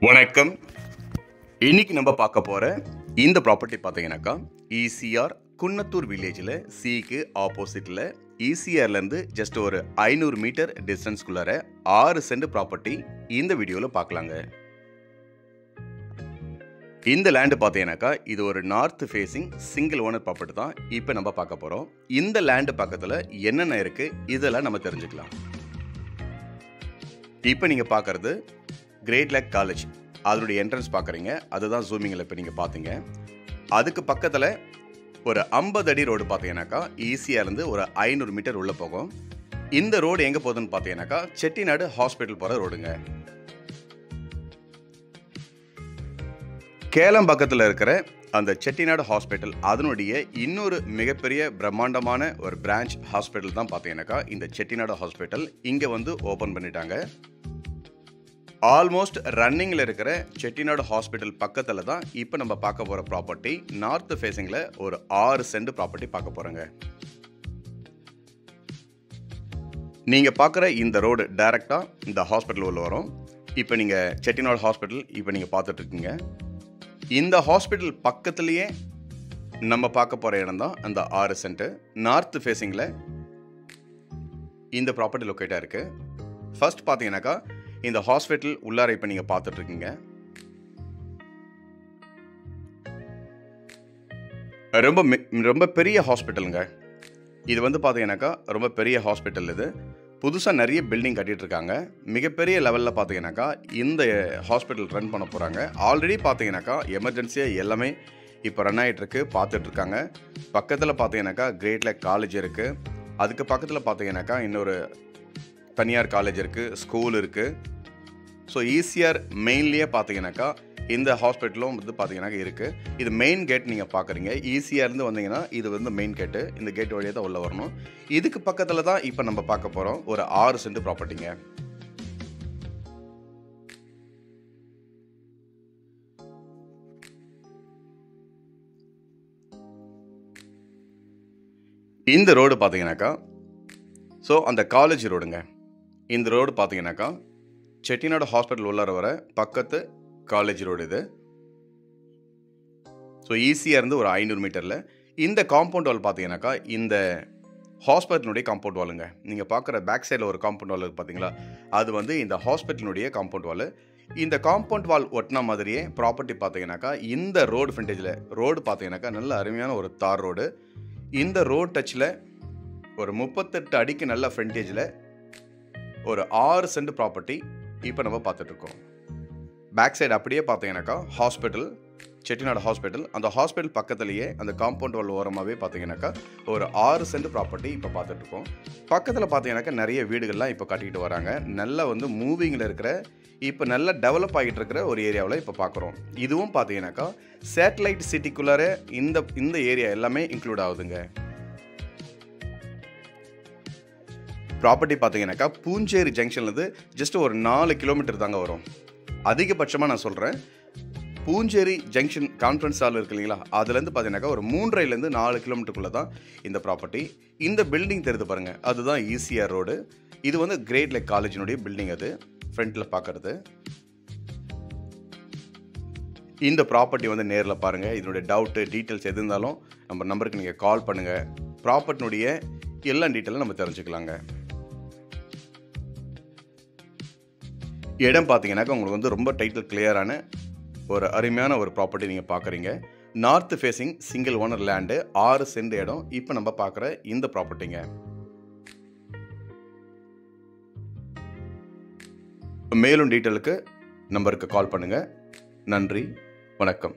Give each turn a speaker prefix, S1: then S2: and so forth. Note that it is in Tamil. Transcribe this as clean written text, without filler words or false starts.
S1: வணக்கம். இன்னைக்கு நம்ம பார்க்க போற இந்த ப்ராப்பர்ட்டி பார்த்தீங்கன்னாக்கா ஈசிஆர் குன்னத்தூர் வில்லேஜில் சிக்கு ஆப்போசிட்டில் ஈசிஆர்லேருந்து ஜஸ்ட் ஒரு 500 மீட்டர் டிஸ்டன்ஸ்குள்ளார 6 சென்ட் ப்ராப்பர்ட்டி இந்த வீடியோவில் பார்க்கலாங்க. இந்த லேண்டு பார்த்தீங்கன்னாக்கா இது ஒரு north facing single owner property தான் இப்போ நம்ம பார்க்க போகிறோம். இந்த லேண்டு பக்கத்தில் என்னென்ன இருக்குது இதெல்லாம் நம்ம தெரிஞ்சுக்கலாம். இப்போ நீங்கள் பார்க்குறது கிரேட் லேக் காலேஜ், அதனுடைய என்ட்ரன்ஸ் பார்க்குறீங்க. அதுதான் ஜூமிங்கில் இப்போ நீங்கள் பார்த்தீங்க. அதுக்கு பக்கத்தில் ஒரு 50 அடி ரோடு பார்த்தீங்கன்னாக்கா ஈஸியாகலேருந்து ஒரு 500 மீட்டர் உள்ளே போகும். இந்த ரோடு எங்கே போகுதுன்னு பார்த்தீங்கன்னாக்கா செட்டிநாடு ஹாஸ்பிட்டல் போகிற ரோடுங்க. கேலம் பக்கத்தில் இருக்கிற அந்த செட்டிநாடு ஹாஸ்பிட்டல் அதனுடைய இன்னொரு மிகப்பெரிய பிரம்மாண்டமான ஒரு பிரான்ச் ஹாஸ்பிட்டல் தான் பார்த்தீங்கன்னாக்கா இந்த செட்டிநாடு ஹாஸ்பிட்டல் இங்கே வந்து ஓப்பன் பண்ணிட்டாங்க. ஆல்மோஸ்ட் ரன்னிங்கில் இருக்கிற செட்டிநாடு ஹாஸ்பிட்டல் பக்கத்தில் தான் இப்போ நம்ம பார்க்க போகிற ப்ராப்பர்ட்டி நார்த் ஃபேஸிங்கில் ஒரு 6 சென்ட் ப்ராப்பர்ட்டி பார்க்க போகிறோங்க. நீங்கள் பார்க்குற இந்த ரோடு டைரெக்டாக இந்த ஹாஸ்பிட்டல் உள்ள வரும். இப்போ நீங்கள் செட்டிநாடு ஹாஸ்பிட்டல் இப்போ நீங்கள் பார்த்துட்ருக்கீங்க. இந்த ஹாஸ்பிட்டல் பக்கத்துலேயே நம்ம பார்க்க போகிற இடம் தான் அந்த 6 சென்ட் நார்த் ஃபேஸிங்கில் இந்த ப்ராப்பர்ட்டி லொக்கேட்டாக இருக்குது. ஃபர்ஸ்ட் பார்த்தீங்கன்னாக்கா இந்த ஹாஸ்பிட்டல் உள்ளார இப்போ நீங்கள் பார்த்துட்ருக்கீங்க. ரொம்ப பெரிய ஹாஸ்பிட்டலுங்க. இது வந்து பார்த்தீங்கன்னாக்கா ரொம்ப பெரிய ஹாஸ்பிட்டல். இது புதுசாக நிறைய பில்டிங் கட்டிகிட்டு இருக்காங்க. மிகப்பெரிய லெவலில் பார்த்தீங்கன்னாக்கா இந்த ஹாஸ்பிட்டல் ரன் பண்ண போகிறாங்க. ஆல்ரெடி பார்த்தீங்கன்னாக்கா எமர்ஜென்சியாக எல்லாமே இப்போ ரன் ஆகிட்டுருக்கு, பார்த்துட்ருக்காங்க. பக்கத்தில் பார்த்தீங்கன்னாக்கா கிரேட் லேக் காலேஜ் இருக்குது. அதுக்கு பக்கத்தில் பார்த்தீங்கன்னாக்கா இன்னொரு தனியார் காலேஜ் இருக்குது, ஸ்கூல் இருக்குது. ஸோ ஈசிஆர் மெயின்லேயே பார்த்தீங்கன்னாக்கா இந்த ஹாஸ்பிட்டலும் வந்து பார்த்தீங்கன்னாக்கா இருக்குது. இது மெயின் கேட் நீங்கள் பார்க்குறீங்க. ஈசிஆர்லேருந்து வந்தீங்கன்னா இது வந்து மெயின் கேட்டு. இந்த கேட் வழியாக தான் உள்ளே வரணும். இதுக்கு பக்கத்தில் தான் இப்போ நம்ம பார்க்க போகிறோம் ஒரு 6 சென்ட் ப்ராப்பர்ட்டிங்க. இந்த ரோடு பார்த்தீங்கன்னாக்கா ஸோ அந்த காலேஜ் ரோடுங்க. இந்த ரோடு பார்த்தீங்கன்னாக்கா செட்டிநாடு ஹாஸ்பிட்டல் உள்ளார வர பக்கத்து காலேஜ் ரோடு இது. ஸோ ஈஸியாக இருந்து ஒரு 500 மீட்டரில் இந்த காம்பவுண்ட் வால் பார்த்தீங்கன்னாக்கா இந்த ஹாஸ்பிட்டலுடைய காம்பவுண்ட் வாலுங்க. நீங்கள் பார்க்குற பேக் சைடில் ஒரு காம்பவுண்ட் வால் பார்த்தீங்களா, அது வந்து இந்த ஹாஸ்பிட்டலுடைய காம்பவுண்ட் வால். இந்த காம்பவுண்ட் வால் ஒட்டின மாதிரியே ப்ராப்பர்ட்டி பார்த்தீங்கன்னாக்கா இந்த ரோடு ஃப்ரண்டேஜில் ரோடு பார்த்தீங்கன்னாக்கா நல்ல அருமையான ஒரு தார் ரோடு. இந்த ரோட் டச்சில் ஒரு 38 அடிக்கு நல்ல ஃப்ரண்டேஜில் ஒரு 6 சென்ட் ப்ராப்பர்ட்டி இப்போ நம்ம பார்த்துட்ருக்கோம். பேக் சைடு அப்படியே பார்த்தீங்கன்னாக்கா ஹாஸ்பிட்டல், செட்டிநாடு ஹாஸ்பிட்டல். அந்த ஹாஸ்பிட்டல் பக்கத்துலேயே அந்த காம்பவுண்ட் வால் ஓரமாகவே பார்த்தீங்கன்னாக்கா ஒரு 6 சென்ட் ப்ராப்பர்ட்டி இப்போ பார்த்துட்ருக்கோம். பக்கத்தில் பார்த்தீங்கன்னாக்கா நிறைய வீடுகள்லாம் இப்போ கட்டிக்கிட்டு வராங்க. நல்லா வந்து மூவிங்கில் இருக்கிற இப்போ நல்லா டெவலப் ஆகிட்டு இருக்கிற ஒரு ஏரியாவில் இப்போ பார்க்குறோம். இதுவும் பார்த்தீங்கன்னாக்கா சேட்டலைட் சிட்டிக்குள்ளார இந்த ஏரியா எல்லாமே இன்க்ளூட் ஆகுதுங்க. ப்ராப்பர்ட்டி பார்த்தீங்கன்னாக்கா பூஞ்சேரி ஜங்ஷன்லேருந்து ஜஸ்ட் ஒரு 4 கிலோமீட்டர் தாங்க வரும். அதிகபட்சமாக நான் சொல்கிறேன், பூஞ்சேரி ஜங்ஷன் கான்ஃபரன்ஸ் ஹால் இருக்கு இல்லைங்களா, அதுலேருந்து பார்த்தீங்கன்னாக்கா ஒரு 3.5 4 கிலோமீட்டருக்குள்ளே தான் இந்த ப்ராப்பர்ட்டி. இந்த பில்டிங் தெரிந்து பாருங்கள், அதுதான் ஈசிஆர் ரோடு. இது வந்து கிரேட் லேக் காலேஜினுடைய பில்டிங். அது ஃப்ரண்ட்டில் பார்க்குறது. இந்த ப்ராப்பர்ட்டி வந்து நேரில் பாருங்கள். இதனுடைய டவுட்டு டீட்டெயில்ஸ் எது இருந்தாலும் நம்ம நம்பருக்கு நீங்கள் கால் பண்ணுங்கள். ப்ராப்பர்ட்டினுடைய எல்லா டீட்டெயிலும் நம்ம தெரிஞ்சுக்கலாங்க. இடம் பார்த்தீங்கன்னாக்கா உங்களுக்கு வந்து ரொம்ப டைட்டில் கிளியரான ஒரு அருமையான ஒரு ப்ராப்பர்ட்டி நீங்கள் பார்க்குறீங்க. North facing single owner land 6 cent இடம் இப்போ நம்ம பார்க்குற இந்த ப்ராப்பர்ட்டிங்க. மேலும் டீட்டெயிலுக்கு நம்பருக்கு கால் பண்ணுங்கள். நன்றி, வணக்கம்.